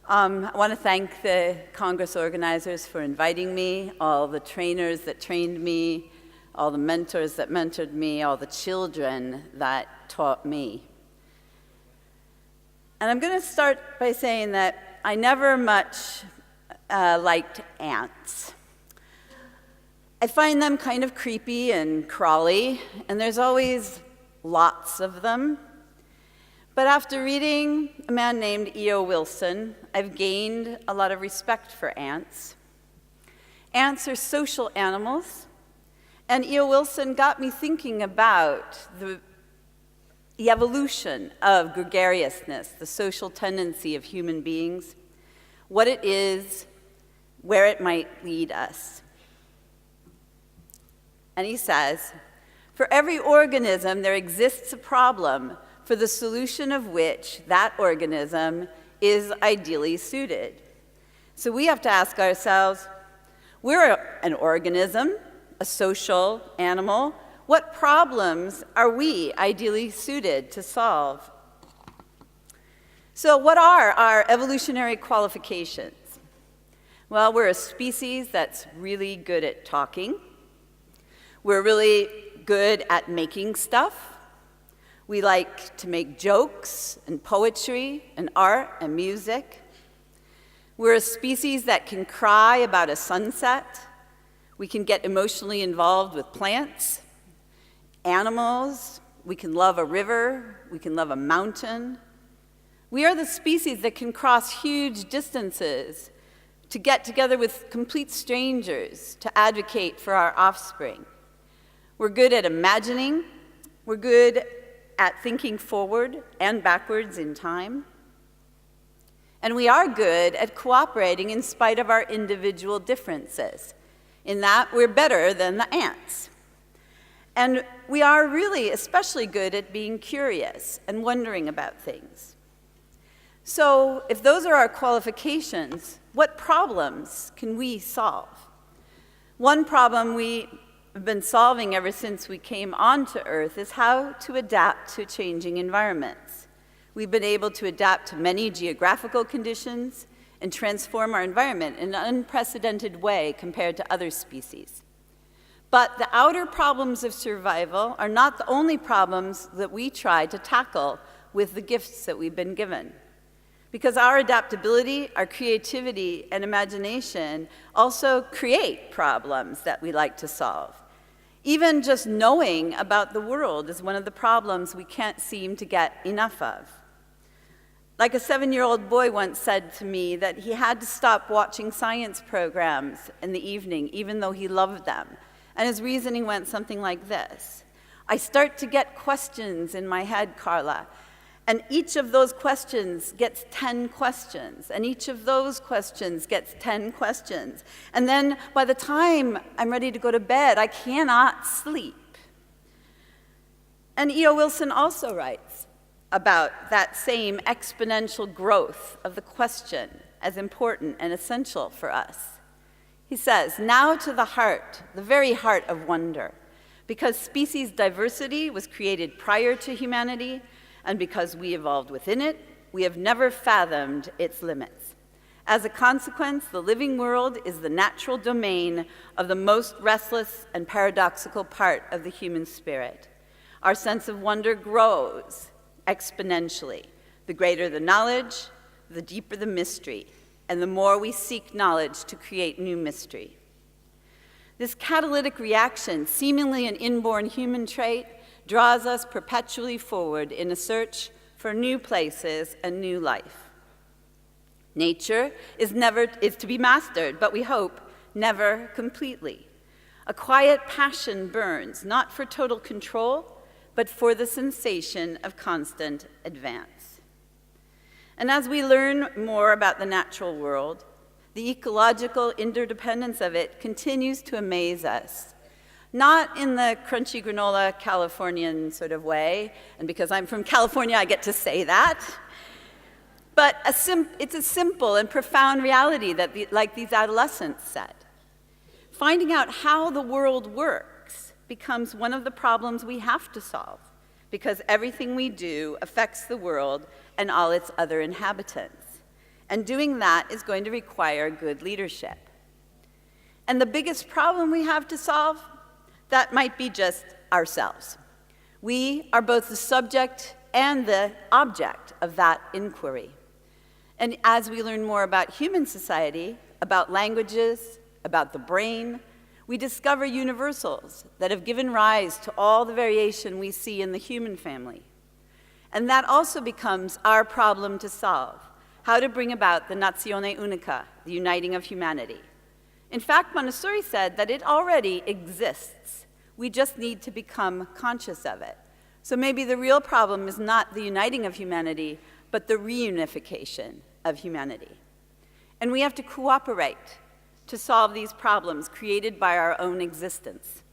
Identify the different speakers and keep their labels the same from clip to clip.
Speaker 1: I want to thank the Congress organizers for inviting me, all the trainers that trained me, all the mentors that mentored me, all the children that taught me. And I'm going to start by saying that I never much liked ants. I find them kind of creepy and crawly, and there's always lots of them. But after reading a man named E.O. Wilson, I've gained a lot of respect for ants. Ants are social animals, and E.O. Wilson got me thinking about the evolution of gregariousness, the social tendency of human beings, what it is, where it might lead us. And he says, for every organism there exists a problem for the solution of which that organism is ideally suited. So we have to ask ourselves, we're an organism, a social animal. What problems are we ideally suited to solve? So what are our evolutionary qualifications? Well, we're a species that's really good at talking. We're really good at making stuff. We like to make jokes and poetry and art and music. We're a species that can cry about a sunset. We can get emotionally involved with plants, animals. We can love a river. We can love a mountain. We are the species that can cross huge distances to get together with complete strangers to advocate for our offspring. We're good at imagining. We're good at thinking forward and backwards in time. And we are good at cooperating in spite of our individual differences. In that, we're better than the ants. And we are really especially good at being curious and wondering about things. So if those are our qualifications, what problems can we solve? One problem we have been solving ever since we came onto Earth is how to adapt to changing environments. We've been able to adapt to many geographical conditions and transform our environment in an unprecedented way compared to other species. But the outer problems of survival are not the only problems that we try to tackle with the gifts that we've been given. Because our adaptability, our creativity, and imagination also create problems that we like to solve. Even just knowing about the world is one of the problems we can't seem to get enough of. Like a 7-year-old boy once said to me that he had to stop watching science programs in the evening, even though he loved them. And his reasoning went something like this: I start to get questions in my head, Carla, and each of those questions gets 10 questions, and each of those questions gets 10 questions. And then by the time I'm ready to go to bed, I cannot sleep. And E.O. Wilson also writes about that same exponential growth of the question as important and essential for us. He says, now to the heart, the very heart of wonder, because species diversity was created prior to humanity, and because we evolved within it, we have never fathomed its limits. As a consequence, the living world is the natural domain of the most restless and paradoxical part of the human spirit. Our sense of wonder grows exponentially. The greater the knowledge, the deeper the mystery, and the more we seek knowledge to create new mystery. This catalytic reaction, seemingly an inborn human trait, draws us perpetually forward in a search for new places and new life. Nature is to be mastered, but we hope never completely. A quiet passion burns, not for total control, but for the sensation of constant advance. And as we learn more about the natural world, the ecological interdependence of it continues to amaze us. Not in the crunchy granola Californian sort of way, and because I'm from California, I get to say that. But it's a simple and profound reality that, like these adolescents said. Finding out how the world works becomes one of the problems we have to solve, because everything we do affects the world and all its other inhabitants. And doing that is going to require good leadership. And the biggest problem we have to solve, that might be just ourselves. We are both the subject and the object of that inquiry. And as we learn more about human society, about languages, about the brain, we discover universals that have given rise to all the variation we see in the human family. And that also becomes our problem to solve, how to bring about the nazione unica, the uniting of humanity. In fact, Montessori said that it already exists. We just need to become conscious of it. So maybe the real problem is not the uniting of humanity, but the reunification of humanity. And we have to cooperate to solve these problems created by our own existence.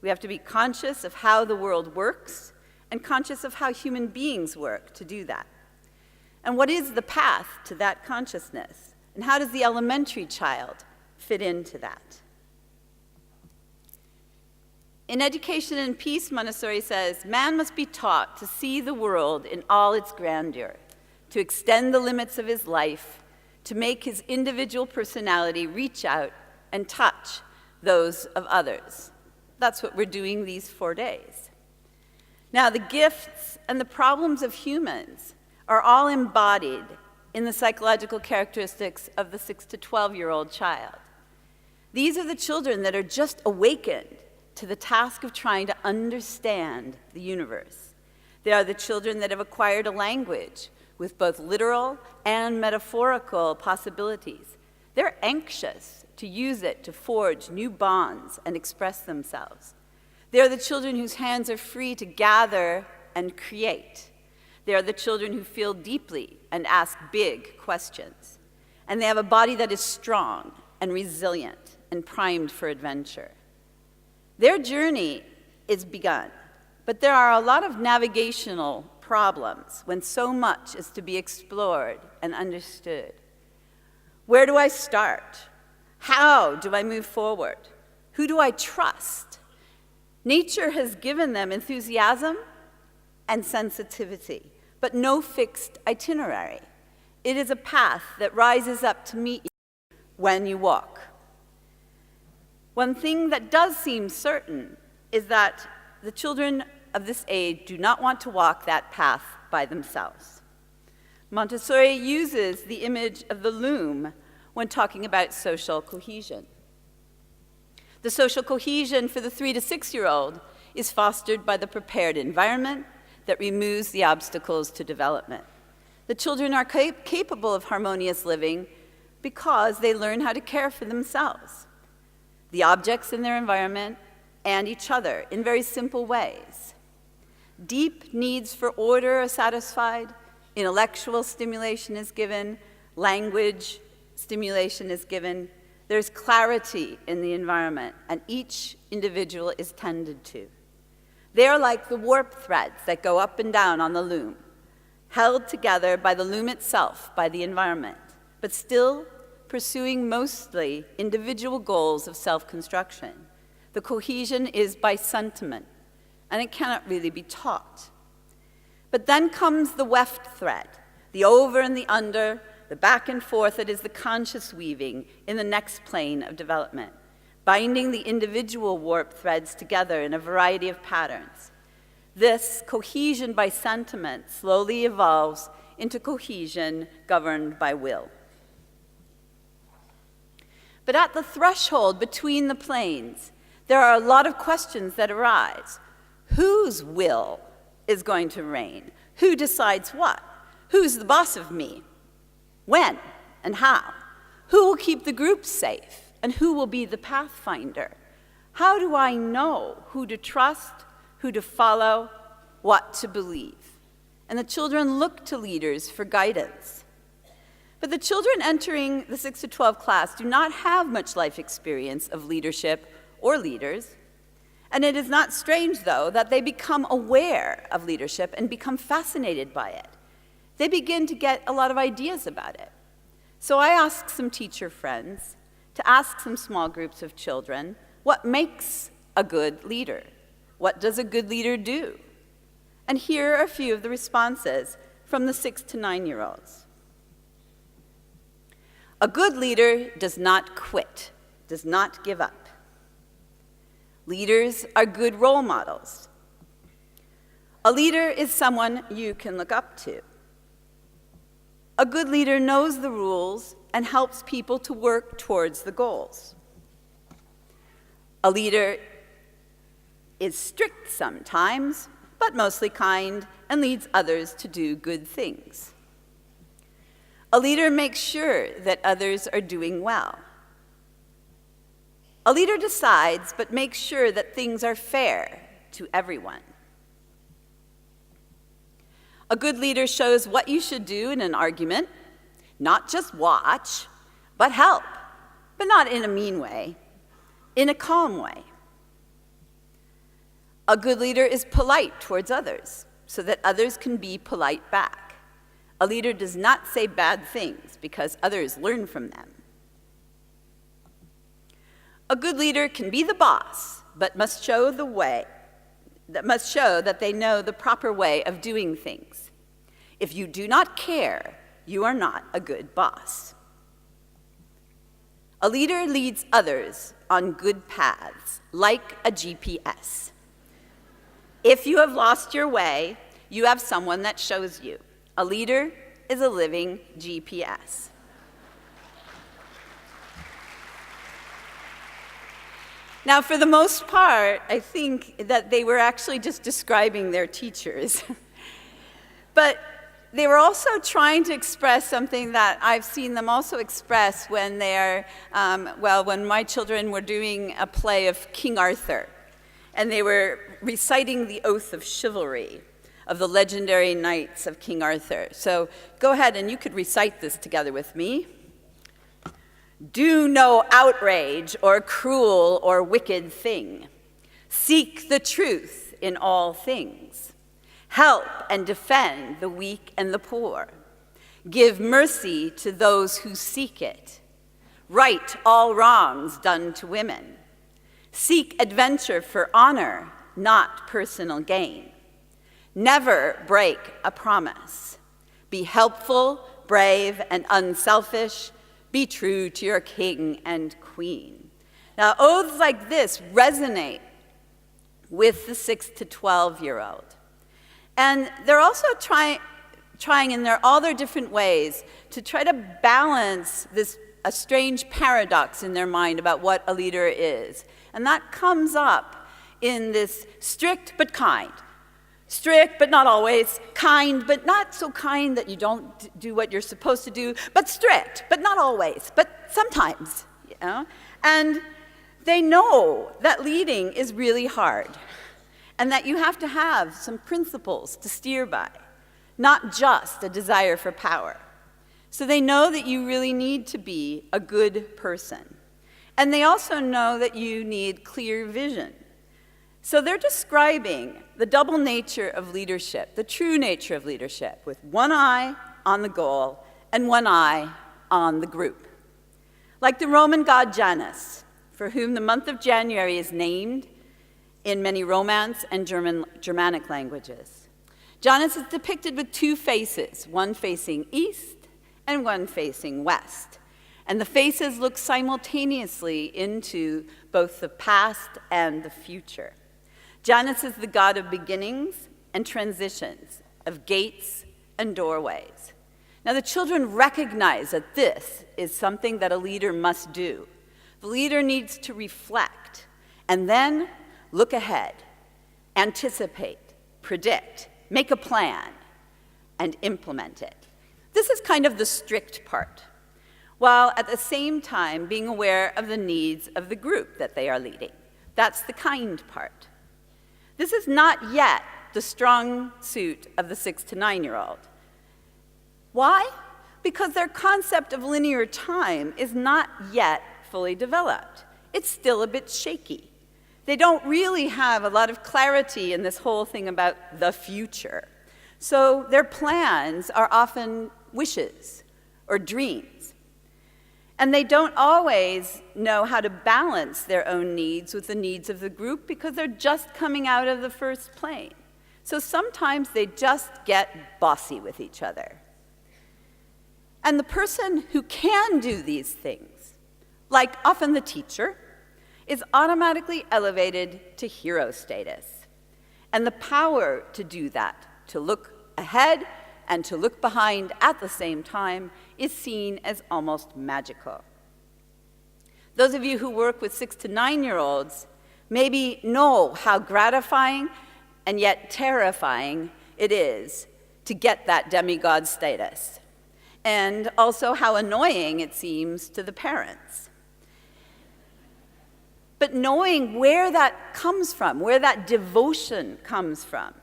Speaker 1: We have to be conscious of how the world works and conscious of how human beings work to do that. And what is the path to that consciousness? And how does the elementary child fit into that? In Education and Peace, Montessori says, man must be taught to see the world in all its grandeur, to extend the limits of his life, to make his individual personality reach out and touch those of others. That's what we're doing these 4 days. Now, the gifts and the problems of humans are all embodied in the psychological characteristics of the 6 to 12-year-old child. These are the children that are just awakened to the task of trying to understand the universe. They are the children that have acquired a language with both literal and metaphorical possibilities. They're anxious to use it to forge new bonds and express themselves. They are the children whose hands are free to gather and create. They are the children who feel deeply and ask big questions. And they have a body that is strong and resilient and primed for adventure. Their journey is begun, but there are a lot of navigational problems when so much is to be explored and understood. Where do I start? How do I move forward? Who do I trust? Nature has given them enthusiasm and sensitivity, but no fixed itinerary. It is a path that rises up to meet you when you walk. One thing that does seem certain is that the children of this age do not want to walk that path by themselves. Montessori uses the image of the loom when talking about social cohesion. The social cohesion for the 3 to 6-year-old is fostered by the prepared environment that removes the obstacles to development. The children are capable of harmonious living because they learn how to care for themselves, the objects in their environment, and each other in very simple ways. Deep needs for order are satisfied, intellectual stimulation is given, language stimulation is given, there's clarity in the environment, and each individual is tended to. They are like the warp threads that go up and down on the loom, held together by the loom itself, by the environment, but still pursuing mostly individual goals of self-construction. The cohesion is by sentiment, and it cannot really be taught. But then comes the weft thread, the over and the under, the back and forth that is the conscious weaving in the next plane of development, binding the individual warp threads together in a variety of patterns. This cohesion by sentiment slowly evolves into cohesion governed by will. But at the threshold between the planes, there are a lot of questions that arise. Whose will is going to reign? Who decides what? Who's the boss of me? When and how? Who will keep the group safe? And who will be the pathfinder? How do I know who to trust, who to follow, what to believe? And the children look to leaders for guidance. But the children entering the 6 to 12 class do not have much life experience of leadership or leaders. And it is not strange, though, that they become aware of leadership and become fascinated by it. They begin to get a lot of ideas about it. So I asked some teacher friends to ask some small groups of children, what makes a good leader? What does a good leader do? And here are a few of the responses from the 6 to 9-year-olds. A good leader does not quit, does not give up. Leaders are good role models. A leader is someone you can look up to. A good leader knows the rules and helps people to work towards the goals. A leader is strict sometimes, but mostly kind and leads others to do good things. A leader makes sure that others are doing well. A leader decides but makes sure that things are fair to everyone. A good leader shows what you should do in an argument, not just watch, but help, but not in a mean way, in a calm way. A good leader is polite towards others so that others can be polite back. A leader does not say bad things because others learn from them. A good leader can be the boss, but must show that they know the proper way of doing things. If you do not care, you are not a good boss. A leader leads others on good paths, like a GPS. If you have lost your way, you have someone that shows you. A leader is a living GPS. Now, for the most part, I think that they were actually just describing their teachers. But they were also trying to express something that I've seen them also express when they're, when my children were doing a play of King Arthur, and they were reciting the oath of chivalry of the legendary knights of King Arthur. So go ahead and you could recite this together with me. Do no outrage or cruel or wicked thing. Seek the truth in all things. Help and defend the weak and the poor. Give mercy to those who seek it. Right all wrongs done to women. Seek adventure for honor, not personal gain. Never break a promise. Be helpful, brave, and unselfish. Be true to your king and queen. Now, oaths like this resonate with the 6 to 12-year-old. And they're also trying in all their different ways to try to balance a strange paradox in their mind about what a leader is. And that comes up in this strict but kind. Strict, but not always. Kind, but not so kind that you don't do what you're supposed to do. But strict, but not always. But sometimes, you know. And they know that leading is really hard, and that you have to have some principles to steer by, not just a desire for power. So they know that you really need to be a good person. And they also know that you need clear vision. So they're describing the double nature of leadership, the true nature of leadership, with one eye on the goal and one eye on the group. Like the Roman god Janus, for whom the month of January is named in many Romance and Germanic languages. Janus is depicted with two faces, one facing east and one facing west. And the faces look simultaneously into both the past and the future. Janus is the god of beginnings and transitions, of gates and doorways. Now, the children recognize that this is something that a leader must do. The leader needs to reflect and then look ahead, anticipate, predict, make a plan, and implement it. This is kind of the strict part, while at the same time being aware of the needs of the group that they are leading. That's the kind part. This is not yet the strong suit of the 6 to 9-year-old. Why? Because their concept of linear time is not yet fully developed. It's still a bit shaky. They don't really have a lot of clarity in this whole thing about the future. So their plans are often wishes or dreams. And they don't always know how to balance their own needs with the needs of the group because they're just coming out of the first plane. So sometimes they just get bossy with each other. And the person who can do these things, like often the teacher, is automatically elevated to hero status. And the power to do that, to look ahead and to look behind at the same time, is seen as almost magical. Those of you who work with 6 to 9-year-olds maybe know how gratifying and yet terrifying it is to get that demigod status, and also how annoying it seems to the parents. But knowing where that comes from, where that devotion comes from,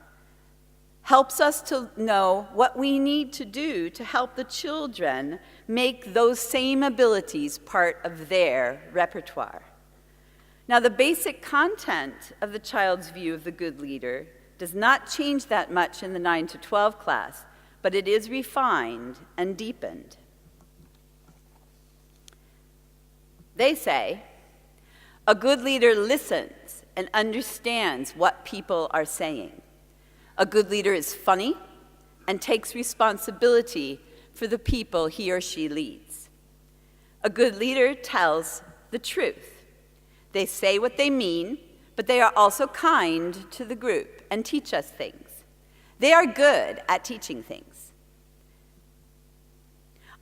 Speaker 1: helps us to know what we need to do to help the children make those same abilities part of their repertoire. Now, the basic content of the child's view of the good leader does not change that much in the 9 to 12 class, but it is refined and deepened. They say, a good leader listens and understands what people are saying. A good leader is funny and takes responsibility for the people he or she leads. A good leader tells the truth. They say what they mean, but they are also kind to the group and teach us things. They are good at teaching things.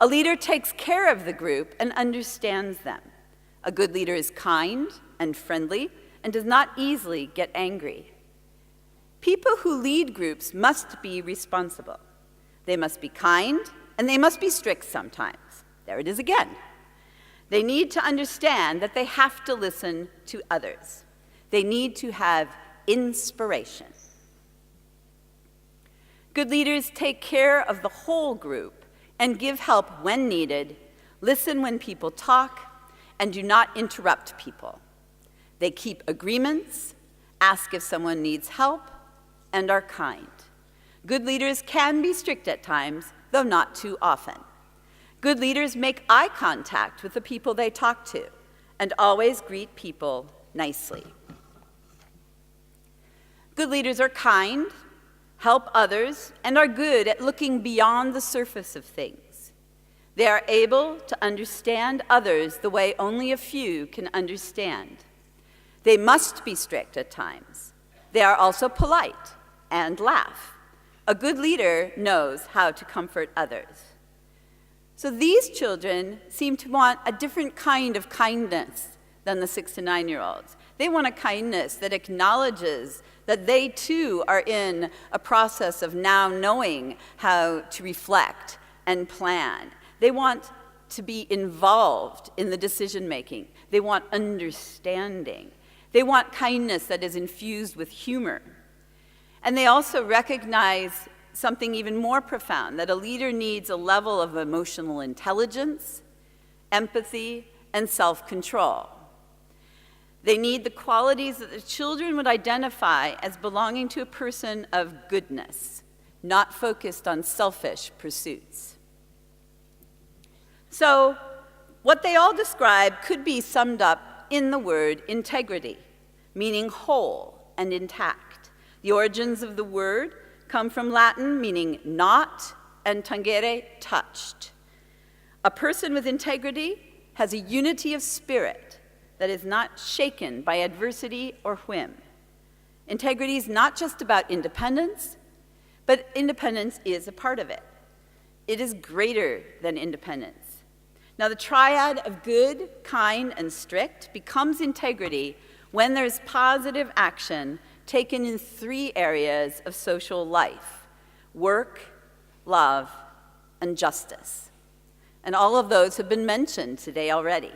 Speaker 1: A leader takes care of the group and understands them. A good leader is kind and friendly and does not easily get angry. People who lead groups must be responsible. They must be kind, and they must be strict sometimes. There it is again. They need to understand that they have to listen to others. They need to have inspiration. Good leaders take care of the whole group and give help when needed, listen when people talk, and do not interrupt people. They keep agreements, ask if someone needs help, and are kind. Good leaders can be strict at times, though not too often. Good leaders make eye contact with the people they talk to and always greet people nicely. Good leaders are kind, help others, and are good at looking beyond the surface of things. They are able to understand others the way only a few can understand. They must be strict at times. They are also polite and laugh. A good leader knows how to comfort others. So these children seem to want a different kind of kindness than the 6 to 9-year-olds. They want a kindness that acknowledges that they too are in a process of now knowing how to reflect and plan. They want to be involved in the decision making. They want understanding. They want kindness that is infused with humor. And they also recognize something even more profound, that a leader needs a level of emotional intelligence, empathy, and self-control. They need the qualities that the children would identify as belonging to a person of goodness, not focused on selfish pursuits. So, what they all describe could be summed up in the word integrity, meaning whole and intact. The origins of the word come from Latin, meaning not, and tangere, touched. A person with integrity has a unity of spirit that is not shaken by adversity or whim. Integrity is not just about independence, but independence is a part of it. It is greater than independence. Now, the triad of good, kind, and strict becomes integrity when there's positive action taken in 3 areas of social life: work, love, and justice. And all of those have been mentioned today already.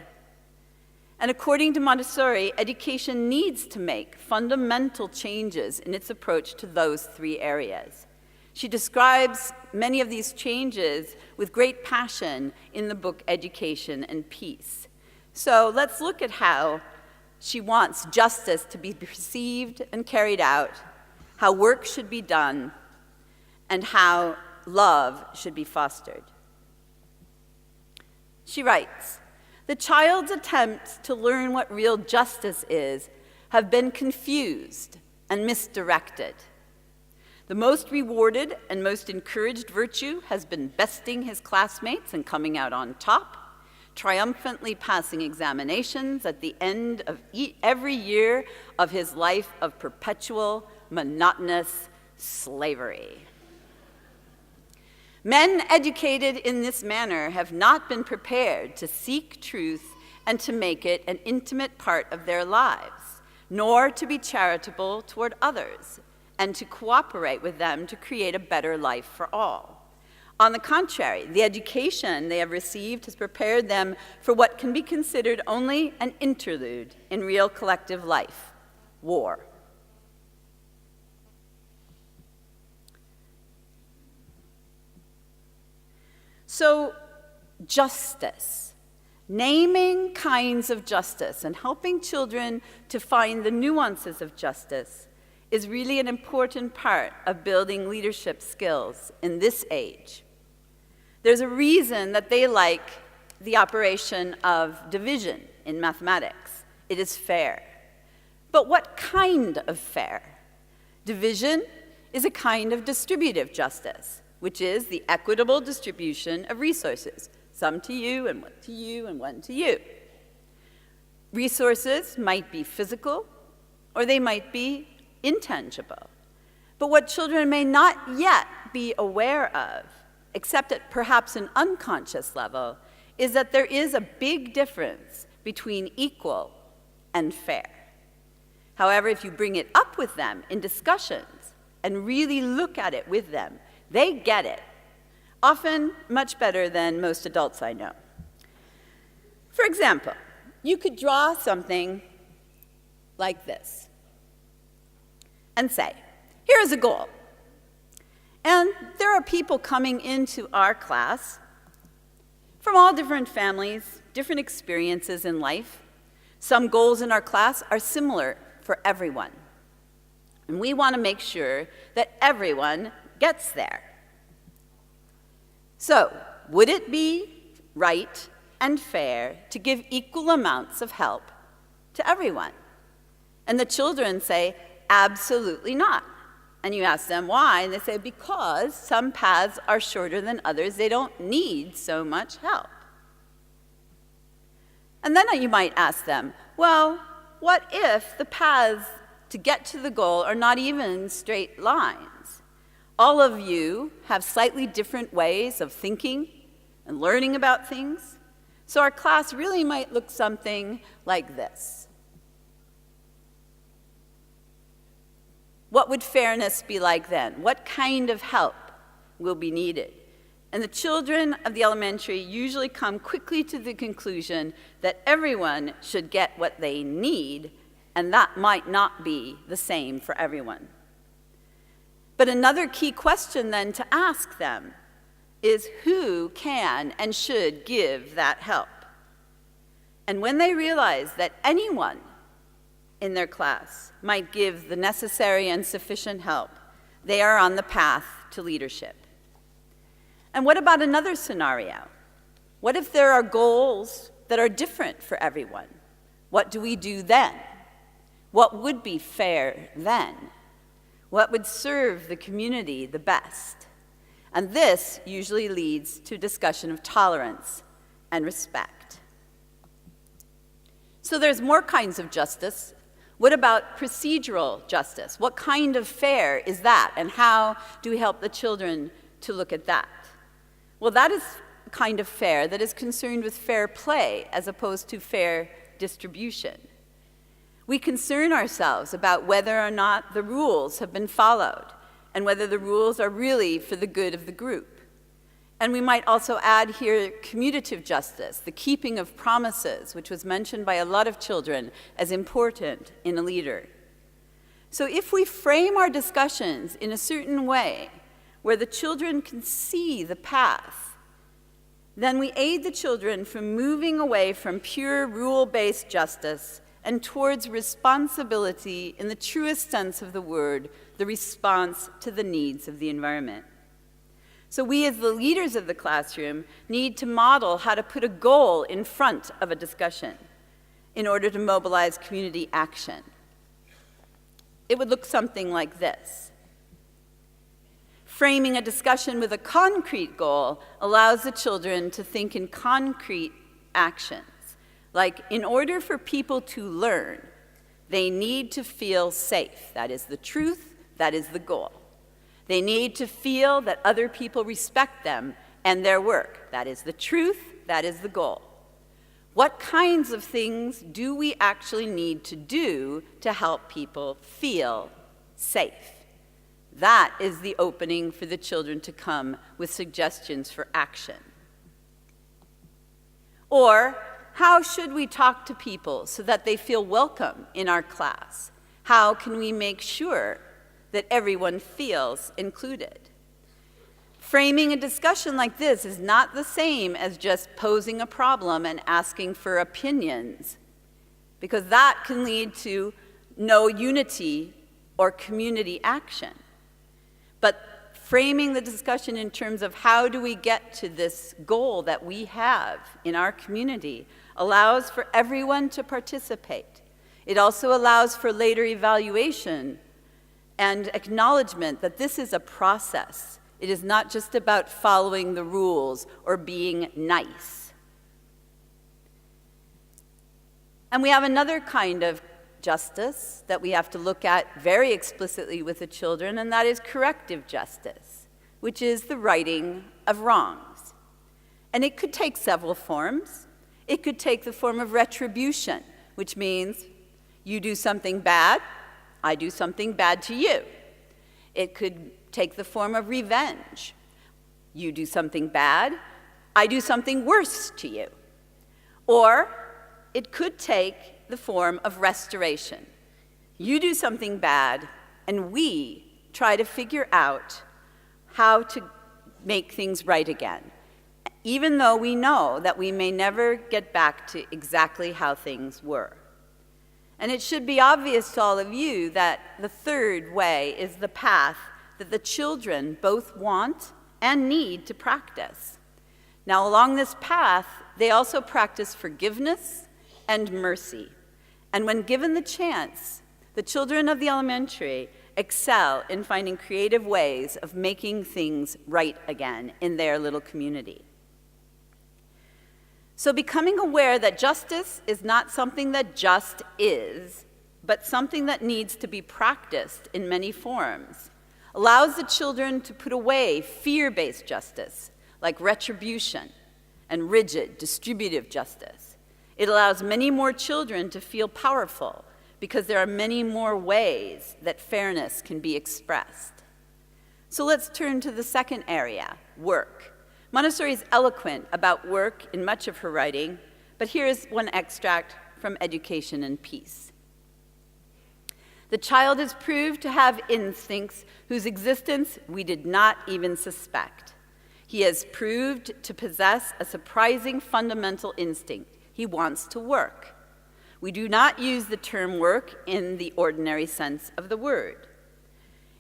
Speaker 1: And according to Montessori, education needs to make fundamental changes in its approach to those 3 areas. She describes many of these changes with great passion in the book Education and Peace. So let's look at how she wants justice to be perceived and carried out, how work should be done, and how love should be fostered. She writes, "The child's attempts to learn what real justice is have been confused and misdirected. The most rewarded and most encouraged virtue has been besting his classmates and coming out on top, triumphantly passing examinations at the end of every year of his life of perpetual, monotonous slavery. Men educated in this manner have not been prepared to seek truth and to make it an intimate part of their lives, nor to be charitable toward others, and to cooperate with them to create a better life for all. On the contrary, the education they have received has prepared them for what can be considered only an interlude in real collective life: war. So, justice. Naming kinds of justice and helping children to find the nuances of justice is really an important part of building leadership skills in this age. There's a reason that they like the operation of division in mathematics. It is fair. But what kind of fair? Division is a kind of distributive justice, which is the equitable distribution of resources, some to you and one to you and one to you. Resources might be physical or they might be intangible. But what children may not yet be aware of, except at perhaps an unconscious level, is that there is a big difference between equal and fair. However, if you bring it up with them in discussions and really look at it with them, they get it, often much better than most adults I know. For example, you could draw something like this and say, here is a goal. And there are people coming into our class from all different families, different experiences in life. Some goals in our class are similar for everyone. And we want to make sure that everyone gets there. So, would it be right and fair to give equal amounts of help to everyone? And the children say, absolutely not. And you ask them why, and they say, because some paths are shorter than others, they don't need so much help. And then you might ask them, well, what if the paths to get to the goal are not even straight lines? All of you have slightly different ways of thinking and learning about things, so our class really might look something like this. What would fairness be like then? What kind of help will be needed? And the children of the elementary usually come quickly to the conclusion that everyone should get what they need, and that might not be the same for everyone. But another key question then to ask them is who can and should give that help? And when they realize that anyone in their class might give the necessary and sufficient help, they are on the path to leadership. And what about another scenario? What if there are goals that are different for everyone? What do we do then? What would be fair then? What would serve the community the best? And this usually leads to discussion of tolerance and respect. So there's more kinds of justice. What about procedural justice? What kind of fair is that, and how do we help the children to look at that? Well, that is a kind of fair that is concerned with fair play as opposed to fair distribution. We concern ourselves about whether or not the rules have been followed and whether the rules are really for the good of the group. And we might also add here commutative justice, the keeping of promises, which was mentioned by a lot of children as important in a leader. So if we frame our discussions in a certain way where the children can see the path, then we aid the children from moving away from pure rule-based justice and towards responsibility in the truest sense of the word, the response to the needs of the environment. So we as the leaders of the classroom need to model how to put a goal in front of a discussion in order to mobilize community action. It would look something like this. Framing a discussion with a concrete goal allows the children to think in concrete actions. Like, in order for people to learn, they need to feel safe. That is the truth, that is the goal. They need to feel that other people respect them and their work. That is the truth, that is the goal. What kinds of things do we actually need to do to help people feel safe? That is the opening for the children to come with suggestions for action. Or, how should we talk to people so that they feel welcome in our class? How can we make sure that everyone feels included? Framing a discussion like this is not the same as just posing a problem and asking for opinions, because that can lead to no unity or community action. But framing the discussion in terms of how do we get to this goal that we have in our community allows for everyone to participate. It also allows for later evaluation and acknowledgement that this is a process. It is not just about following the rules or being nice. And we have another kind of justice that we have to look at very explicitly with the children, and that is corrective justice, which is the righting of wrongs. And it could take several forms. It could take the form of retribution, which means you do something bad, I do something bad to you. It could take the form of revenge. You do something bad, I do something worse to you. Or it could take the form of restoration. You do something bad, and we try to figure out how to make things right again, even though we know that we may never get back to exactly how things were. And it should be obvious to all of you that the third way is the path that the children both want and need to practice. Now, along this path, they also practice forgiveness and mercy. And when given the chance, the children of the elementary excel in finding creative ways of making things right again in their little community. So becoming aware that justice is not something that just is, but something that needs to be practiced in many forms, allows the children to put away fear-based justice, like retribution and rigid, distributive justice. It allows many more children to feel powerful because there are many more ways that fairness can be expressed. So let's turn to the second area, work. Montessori is eloquent about work in much of her writing, but here is one extract from Education and Peace. The child is proved to have instincts whose existence we did not even suspect. He is proved to possess a surprising fundamental instinct. He wants to work. We do not use the term work in the ordinary sense of the word.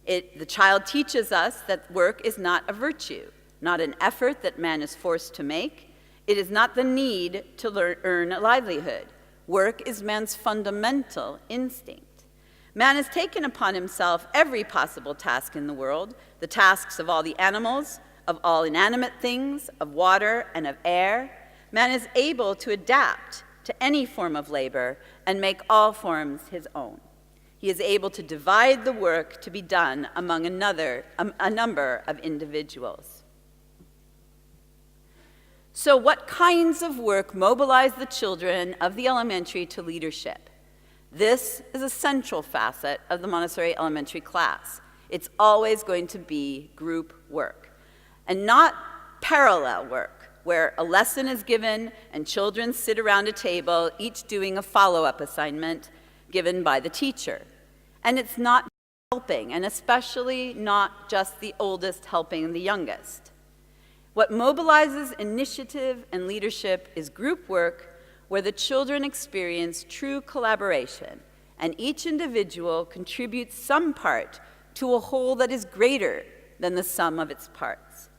Speaker 1: The child teaches us that work is not a virtue, not an effort that man is forced to make. It is not the need to earn a livelihood. Work is man's fundamental instinct. Man has taken upon himself every possible task in the world, the tasks of all the animals, of all inanimate things, of water and of air. Man is able to adapt to any form of labor and make all forms his own. He is able to divide the work to be done among a number of individuals. So what kinds of work mobilize the children of the elementary to leadership? This is a central facet of the Montessori elementary class. It's always going to be group work, and not parallel work, where a lesson is given and children sit around a table, each doing a follow-up assignment given by the teacher. And it's not helping, and especially not just the oldest helping the youngest. What mobilizes initiative and leadership is group work where the children experience true collaboration, and each individual contributes some part to a whole that is greater than the sum of its parts.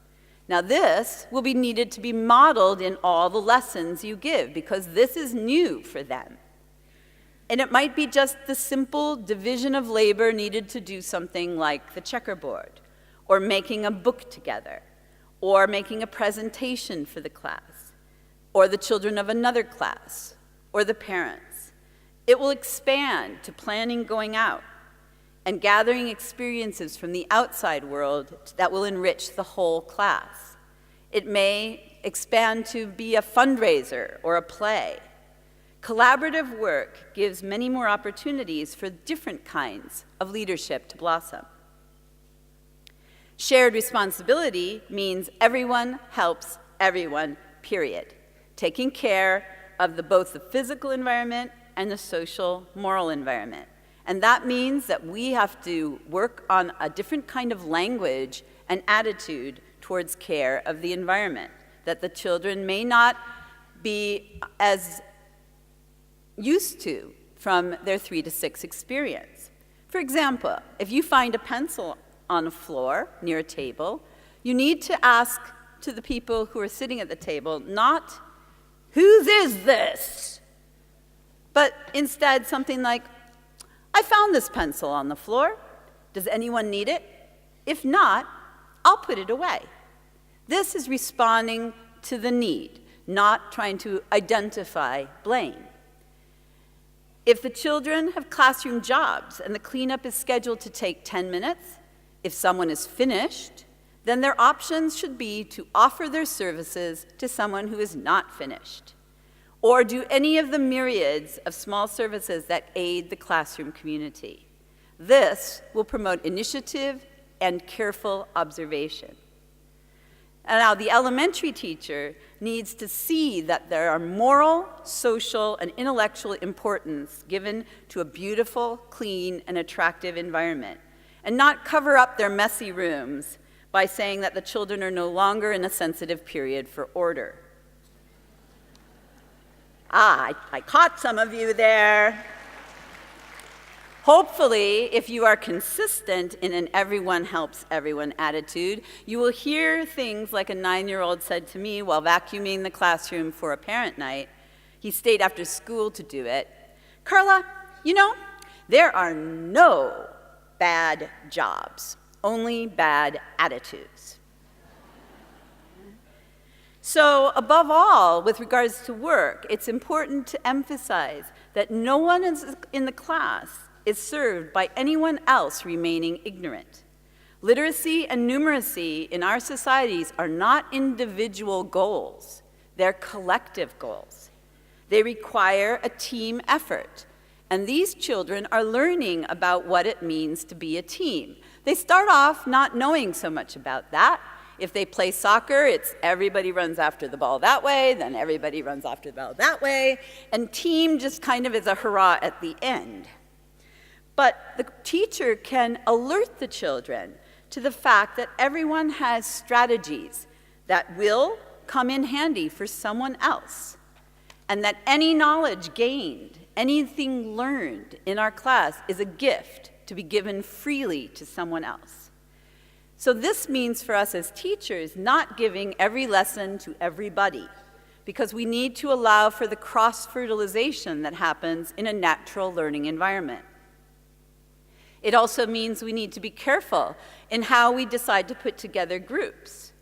Speaker 1: Now this will be needed to be modeled in all the lessons you give, because this is new for them. And it might be just the simple division of labor needed to do something like the checkerboard, or making a book together, or making a presentation for the class, or the children of another class, or the parents. It will expand to planning going out and gathering experiences from the outside world that will enrich the whole class. It may expand to be a fundraiser or a play. Collaborative work gives many more opportunities for different kinds of leadership to blossom. Shared responsibility means everyone helps everyone, period. Taking care of both the physical environment and the social, moral environment. And that means that we have to work on a different kind of language and attitude towards care of the environment that the children may not be as used to from their 3 to 6 experience. For example, if you find a pencil on the floor near a table, you need to ask to the people who are sitting at the table, not, "Whose is this?" but instead something like, "I found this pencil on the floor. Does anyone need it? If not, I'll put it away." This is responding to the need, not trying to identify blame. If the children have classroom jobs and the cleanup is scheduled to take 10 minutes, if someone is finished, then their options should be to offer their services to someone who is not finished, or do any of the myriads of small services that aid the classroom community. This will promote initiative and careful observation. And now the elementary teacher needs to see that there are moral, social, and intellectual importance given to a beautiful, clean, and attractive environment, and not cover up their messy rooms by saying that the children are no longer in a sensitive period for order. I caught some of you there. Hopefully, if you are consistent in an everyone helps everyone attitude, you will hear things like a 9-year-old said to me while vacuuming the classroom for a parent night. He stayed after school to do it. "Carla, you know, there are no bad jobs, only bad attitudes." So above all, with regards to work, it's important to emphasize that no one in the class is served by anyone else remaining ignorant. Literacy and numeracy in our societies are not individual goals, they're collective goals. They require a team effort, and these children are learning about what it means to be a team. They start off not knowing so much about that. If they play soccer, it's everybody runs after the ball that way, then everybody runs after the ball that way, and team just kind of is a hurrah at the end. But the teacher can alert the children to the fact that everyone has strategies that will come in handy for someone else, and that any knowledge gained, anything learned in our class is a gift to be given freely to someone else. So this means for us as teachers not giving every lesson to everybody, because we need to allow for the cross-fertilization that happens in a natural learning environment. It also means we need to be careful in how we decide to put together groups.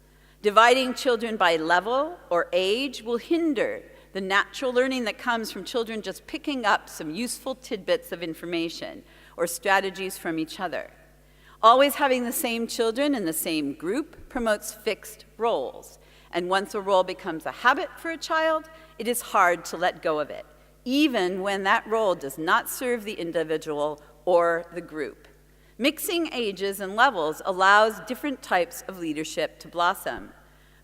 Speaker 1: Dividing children by level or age will hinder the natural learning that comes from children just picking up some useful tidbits of information or strategies from each other. Always having the same children in the same group promotes fixed roles. And once a role becomes a habit for a child, it is hard to let go of it, even when that role does not serve the individual or the group. Mixing ages and levels allows different types of leadership to blossom,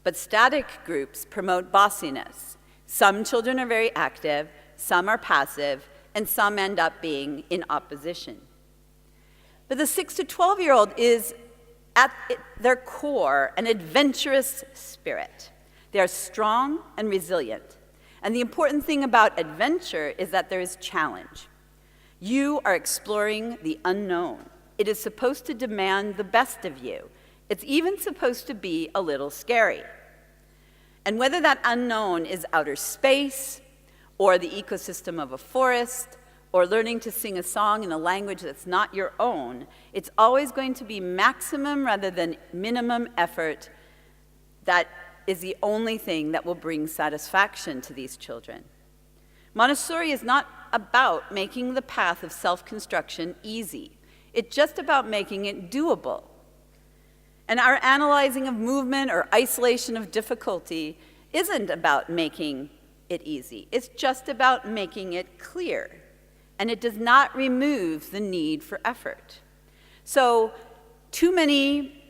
Speaker 1: but static groups promote bossiness. Some children are very active, some are passive, and some end up being in opposition. But the 6 to 12-year-old is at their core an adventurous spirit. They are strong and resilient. And the important thing about adventure is that there is challenge. You are exploring the unknown. It is supposed to demand the best of you. It's even supposed to be a little scary. And whether that unknown is outer space, or the ecosystem of a forest, or learning to sing a song in a language that's not your own, it's always going to be maximum rather than minimum effort that is the only thing that will bring satisfaction to these children. Montessori is not about making the path of self-construction easy. It's just about making it doable. And our analyzing of movement or isolation of difficulty isn't about making it easy. It's just about making it clear. And it does not remove the need for effort. So, too many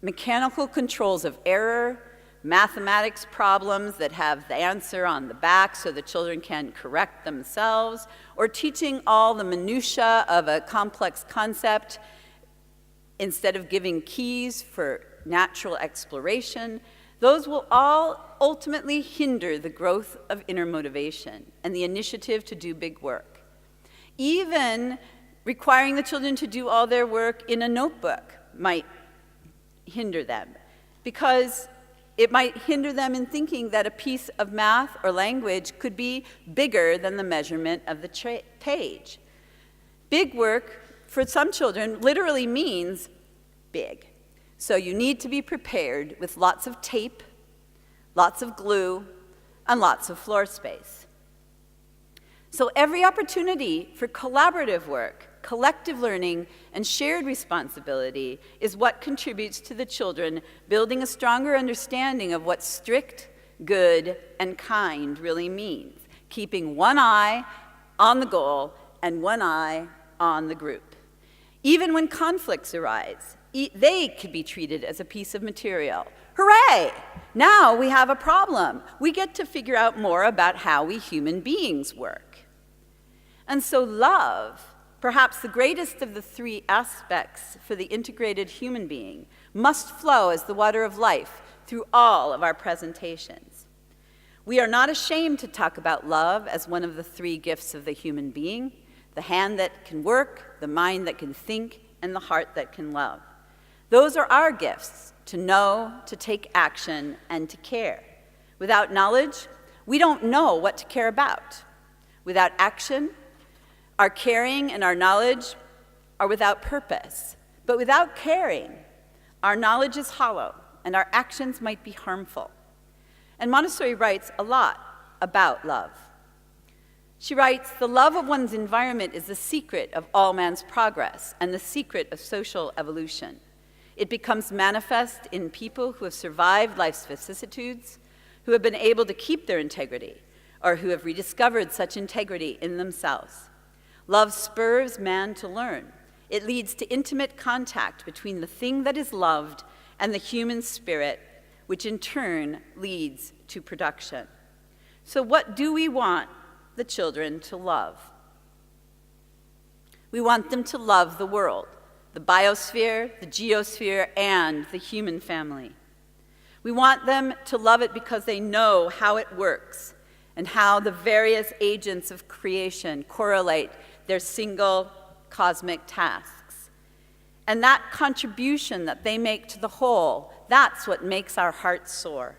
Speaker 1: mechanical controls of error, mathematics problems that have the answer on the back so the children can correct themselves, or teaching all the minutiae of a complex concept instead of giving keys for natural exploration, those will all ultimately hinder the growth of inner motivation and the initiative to do big work. Even requiring the children to do all their work in a notebook might hinder them, because it might hinder them in thinking that a piece of math or language could be bigger than the measurement of the page. Big work, for some children, literally means big. So you need to be prepared with lots of tape, lots of glue, and lots of floor space. So every opportunity for collaborative work, collective learning, and shared responsibility is what contributes to the children building a stronger understanding of what strict, good, and kind really means, keeping one eye on the goal and one eye on the group. Even when conflicts arise, they could be treated as a piece of material. Hooray! Now we have a problem. We get to figure out more about how we human beings work. And so love, perhaps the greatest of the three aspects for the integrated human being, must flow as the water of life through all of our presentations. We are not ashamed to talk about love as one of the three gifts of the human being: the hand that can work, the mind that can think, and the heart that can love. Those are our gifts: to know, to take action, and to care. Without knowledge, we don't know what to care about. Without action, our caring and our knowledge are without purpose. But without caring, our knowledge is hollow and our actions might be harmful. And Montessori writes a lot about love. She writes, "The love of one's environment is the secret of all man's progress and the secret of social evolution. It becomes manifest in people who have survived life's vicissitudes, who have been able to keep their integrity, or who have rediscovered such integrity in themselves. Love spurs man to learn. It leads to intimate contact between the thing that is loved and the human spirit, which in turn leads to production." So what do we want the children to love? We want them to love the world, the biosphere, the geosphere, and the human family. We want them to love it because they know how it works and how the various agents of creation correlate their single cosmic tasks. And that contribution that they make to the whole, that's what makes our hearts soar.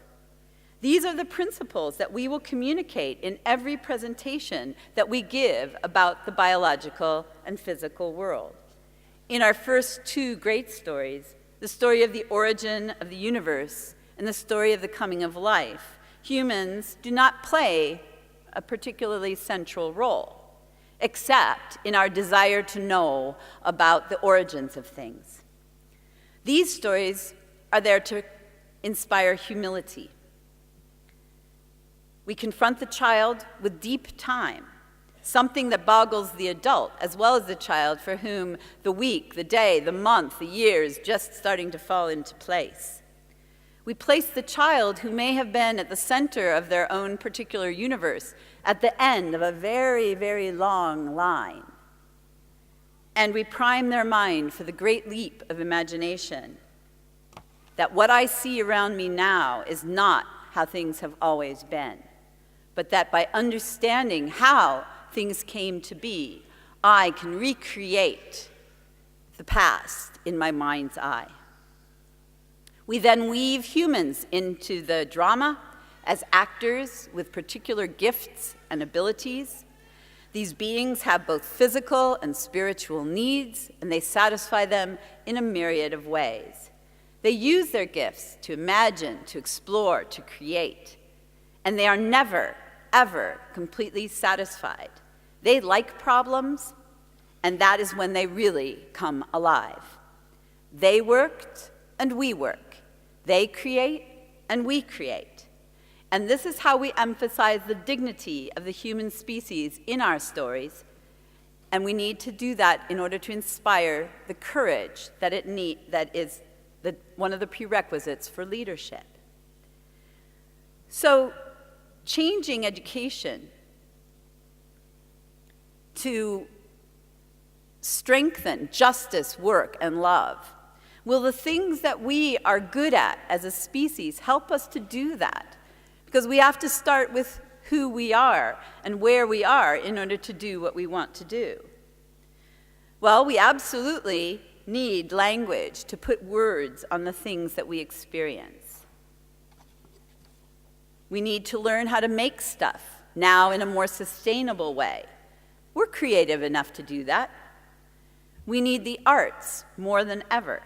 Speaker 1: These are the principles that we will communicate in every presentation that we give about the biological and physical world. In our first two great stories, the story of the origin of the universe and the story of the coming of life, humans do not play a particularly central role, except in our desire to know about the origins of things. These stories are there to inspire humility. We confront the child with deep time, something that boggles the adult as well as the child, for whom the week, the day, the month, the year is just starting to fall into place. We place the child, who may have been at the center of their own particular universe, at the end of a very, very long line. And we prime their mind for the great leap of imagination, that what I see around me now is not how things have always been, but that by understanding how things came to be, I can recreate the past in my mind's eye. We then weave humans into the drama as actors with particular gifts and abilities. These beings have both physical and spiritual needs, and they satisfy them in a myriad of ways. They use their gifts to imagine, to explore, to create, and they are never, ever completely satisfied. They like problems, and that is when they really come alive. They worked, and we work. They create, and we create. And this is how we emphasize the dignity of the human species in our stories, and we need to do that in order to inspire the courage that is one of the prerequisites for leadership. So, changing education to strengthen justice, work, and love. Will the things that we are good at as a species help us to do that? Because we have to start with who we are and where we are in order to do what we want to do. Well, we absolutely need language to put words on the things that we experience. We need to learn how to make stuff now in a more sustainable way. We're creative enough to do that. We need the arts more than ever.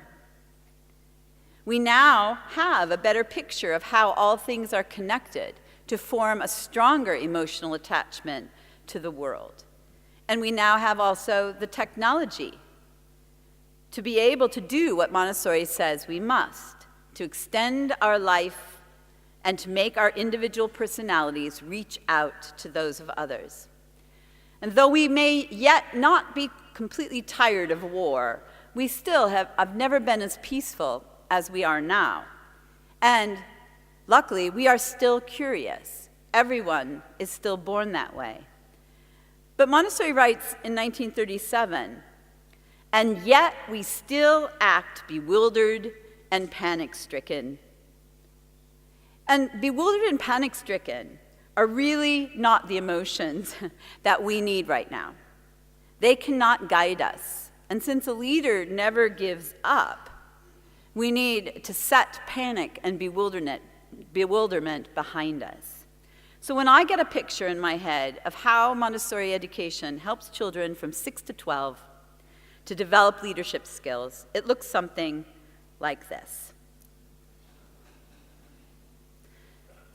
Speaker 1: We now have a better picture of how all things are connected to form a stronger emotional attachment to the world. And we now have also the technology to be able to do what Montessori says we must, to extend our life and to make our individual personalities reach out to those of others. And though we may yet not be completely tired of war, we still have never been as peaceful as we are now. And luckily, we are still curious. Everyone is still born that way. But Montessori writes in 1937, and yet we still act bewildered and panic-stricken. And bewildered and panic-stricken are really not the emotions that we need right now. They cannot guide us. And since a leader never gives up, we need to set panic and bewilderment behind us. So when I get a picture in my head of how Montessori education helps children from 6 to 12 to develop leadership skills, it looks something like this.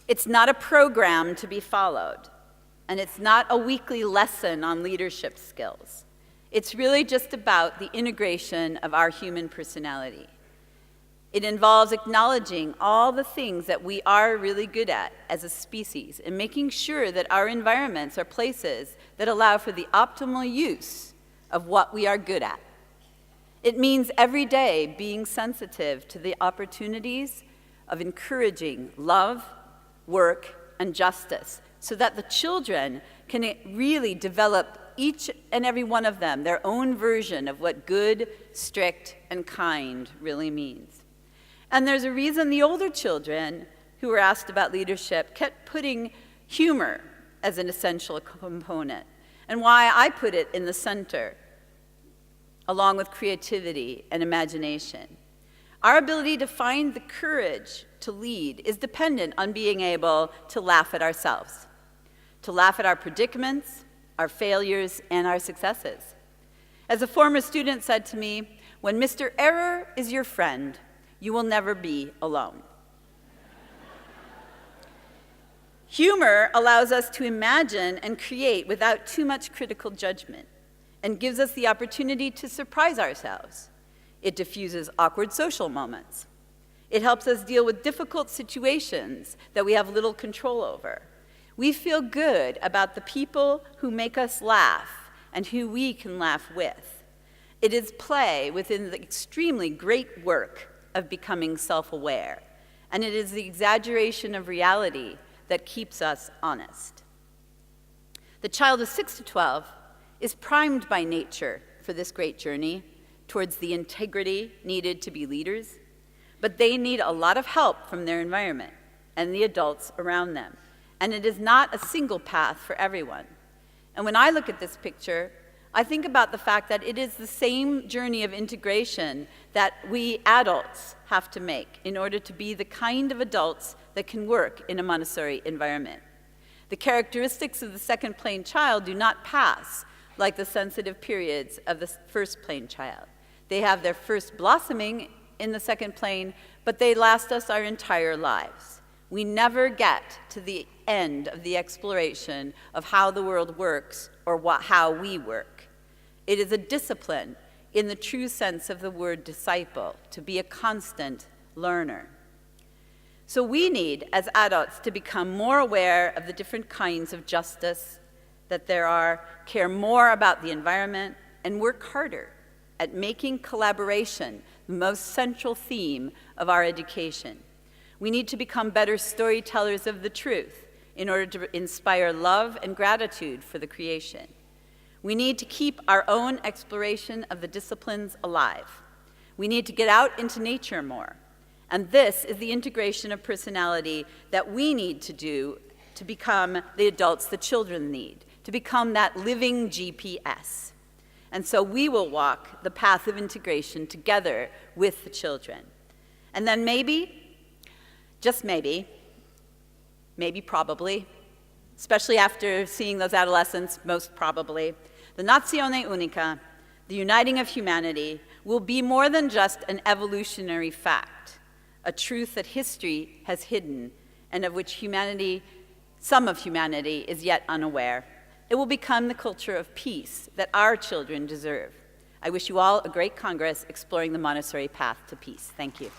Speaker 1: It's not a program to be followed, and it's not a weekly lesson on leadership skills. It's really just about the integration of our human personality. It involves acknowledging all the things that we are really good at as a species and making sure that our environments are places that allow for the optimal use of what we are good at. It means every day being sensitive to the opportunities of encouraging love, work, and justice so that the children can really develop each and every one of them their own version of what good, strict, and kind really means. And there's a reason the older children who were asked about leadership kept putting humor as an essential component, and why I put it in the center, along with creativity and imagination. Our ability to find the courage to lead is dependent on being able to laugh at ourselves, to laugh at our predicaments, our failures, and our successes. As a former student said to me, when Mr. Error is your friend, you will never be alone. Humor allows us to imagine and create without too much critical judgment and gives us the opportunity to surprise ourselves. It diffuses awkward social moments. It helps us deal with difficult situations that we have little control over. We feel good about the people who make us laugh and who we can laugh with. It is play within the extremely great work of becoming self-aware, and it is the exaggeration of reality that keeps us honest. The child of 6 to 12 is primed by nature for this great journey towards the integrity needed to be leaders, but they need a lot of help from their environment and the adults around them, and it is not a single path for everyone. And when I look at this picture, I think about the fact that it is the same journey of integration that we adults have to make in order to be the kind of adults that can work in a Montessori environment. The characteristics of the second plane child do not pass like the sensitive periods of the first plane child. They have their first blossoming in the second plane, but they last us our entire lives. We never get to the end of the exploration of how the world works or how we work. It is a discipline in the true sense of the word disciple, to be a constant learner. So we need, as adults, to become more aware of the different kinds of justice that there are, care more about the environment, and work harder at making collaboration the most central theme of our education. We need to become better storytellers of the truth in order to inspire love and gratitude for the creation. We need to keep our own exploration of the disciplines alive. We need to get out into nature more. And this is the integration of personality that we need to do to become the adults the children need, to become that living GPS. And so we will walk the path of integration together with the children. And then maybe, just maybe probably, especially after seeing those adolescents, most probably, the Nazione Unica, the uniting of humanity, will be more than just an evolutionary fact, a truth that history has hidden and of which humanity, some of humanity, is yet unaware. It will become the culture of peace that our children deserve. I wish you all a great Congress exploring the Montessori path to peace. Thank you.